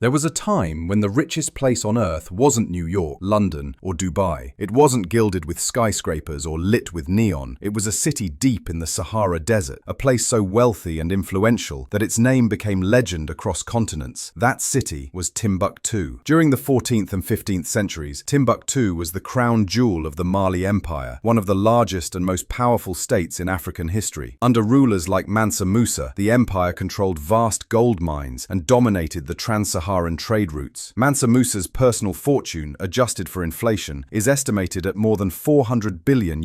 There was a time when the richest place on earth wasn't New York, London, or Dubai. It wasn't gilded with skyscrapers or lit with neon. It was a city deep in the Sahara Desert, a place so wealthy and influential that its name became legend across continents. That city was Timbuktu. During the 14th and 15th centuries, Timbuktu was the crown jewel of the Mali Empire, one of the largest and most powerful states in African history. Under rulers like Mansa Musa, the empire controlled vast gold mines and dominated the trans-Saharan trade routes. Mansa Musa's personal fortune, adjusted for inflation, is estimated at more than $400 billion,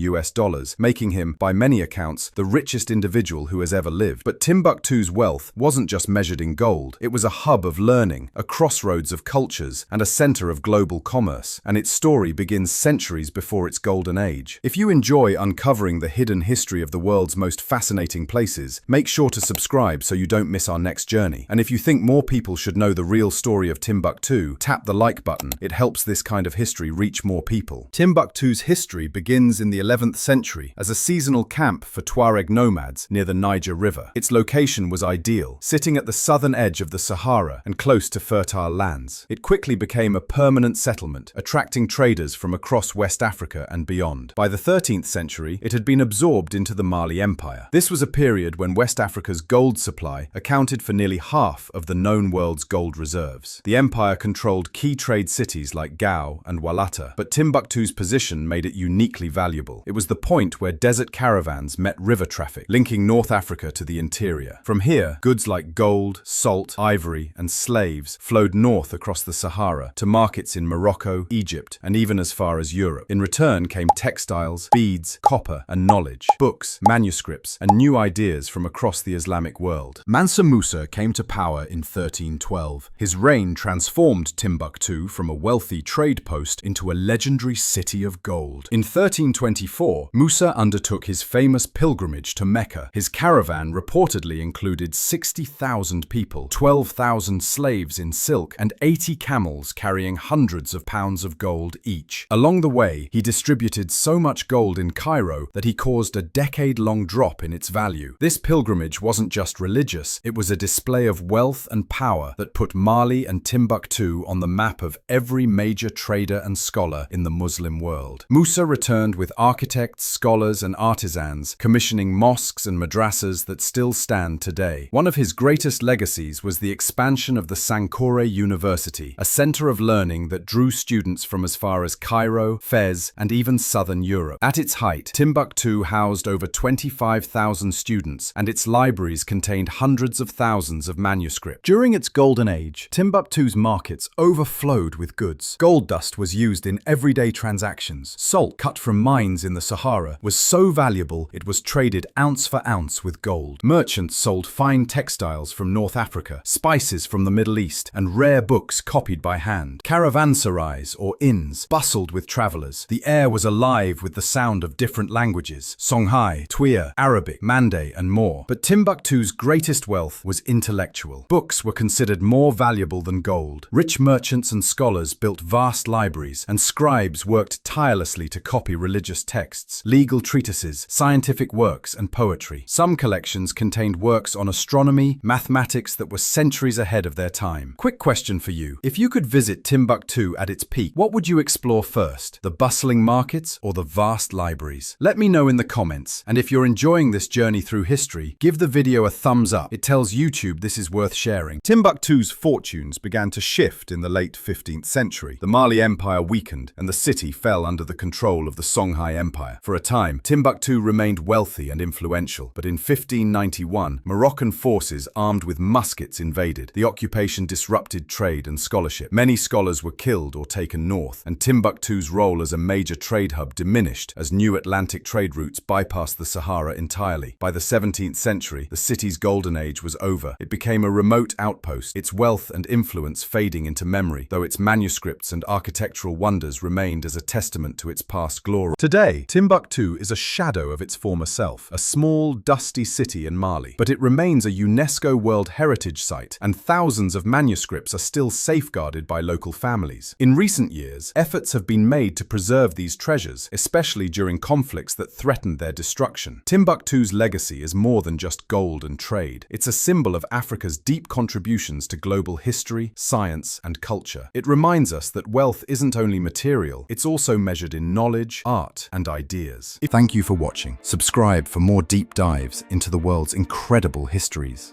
making him, by many accounts, the richest individual who has ever lived. But Timbuktu's wealth wasn't just measured in gold. It was a hub of learning, a crossroads of cultures, and a center of global commerce. And its story begins centuries before its golden age. If you enjoy uncovering the hidden history of the world's most fascinating places, make sure to subscribe so you don't miss our next journey. And if you think more people should know the real story of Timbuktu, tap the like button. It helps this kind of history reach more people. Timbuktu's history begins in the 11th century as a seasonal camp for Tuareg nomads near the Niger River. Its location was ideal, sitting at the southern edge of the Sahara and close to fertile lands. It quickly became a permanent settlement, attracting traders from across West Africa and beyond. By the 13th century, it had been absorbed into the Mali Empire. This was a period when West Africa's gold supply accounted for nearly half of the known world's gold reserves. The empire controlled key trade cities like Gao and Walata, but Timbuktu's position made it uniquely valuable. It was the point where desert caravans met river traffic, linking North Africa to the interior. From here, goods like gold, salt, ivory, and slaves flowed north across the Sahara to markets in Morocco, Egypt, and even as far as Europe. In return came textiles, beads, copper, and knowledge, books, manuscripts, and new ideas from across the Islamic world. Mansa Musa came to power in 1312. His reign transformed Timbuktu from a wealthy trade post into a legendary city of gold. In 1324, Musa undertook his famous pilgrimage to Mecca. His caravan reportedly included 60,000 people, 12,000 slaves in silk, and 80 camels carrying hundreds of pounds of gold each. Along the way, he distributed so much gold in Cairo that he caused a decade-long drop in its value. This pilgrimage wasn't just religious, it was a display of wealth and power that put Mali and Timbuktu on the map of every major trader and scholar in the Muslim world. Musa returned with architects, scholars, and artisans, commissioning mosques and madrasas that still stand today. One of his greatest legacies was the expansion of the Sankore University, a center of learning that drew students from as far as Cairo, Fez, and even southern Europe. At its height, Timbuktu housed over 25,000 students, and its libraries contained hundreds of thousands of manuscripts. During its golden age, Timbuktu's markets overflowed with goods. Gold dust was used in everyday transactions. Salt cut from mines in the Sahara was so valuable it was traded ounce for ounce with gold. Merchants sold fine textiles from North Africa, spices from the Middle East, and rare books copied by hand. Caravanserais, or inns, bustled with travelers. The air was alive with the sound of different languages: Songhai, Twiya, Arabic, Mande, and more. But Timbuktu's greatest wealth was intellectual. Books were considered more valuable than gold. Rich merchants and scholars built vast libraries, and scribes worked tirelessly to copy religious texts, legal treatises, scientific works, and poetry. Some collections contained works on astronomy, mathematics that were centuries ahead of their time. Quick question for you. If you could visit Timbuktu at its peak, what would you explore first? The bustling markets or the vast libraries? Let me know in the comments, and if you're enjoying this journey through history, give the video a thumbs up. It tells YouTube this is worth sharing. Timbuktu's fortunes began to shift in the late 15th century. The Mali Empire weakened, and the city fell under the control of the Songhai Empire. For a time, Timbuktu remained wealthy and influential, but in 1591, Moroccan forces armed with muskets invaded. The occupation disrupted trade and scholarship. Many scholars were killed or taken north, and Timbuktu's role as a major trade hub diminished as new Atlantic trade routes bypassed the Sahara entirely. By the 17th century, the city's golden age was over. It became a remote outpost, its wealth and influence fading into memory, though its manuscripts and architectural wonders remained as a testament to its past glory. Today, Timbuktu is a shadow of its former self, a small, dusty city in Mali, but it remains a UNESCO World Heritage Site, and thousands of manuscripts are still safeguarded by local families. In recent years, efforts have been made to preserve these treasures, especially during conflicts that threatened their destruction. Timbuktu's legacy is more than just gold and trade. It's a symbol of Africa's deep contributions to global history, science, and culture. It reminds us that wealth isn't only material, it's also measured in knowledge, art, and ideas. Thank you for watching. Subscribe for more deep dives into the world's incredible histories.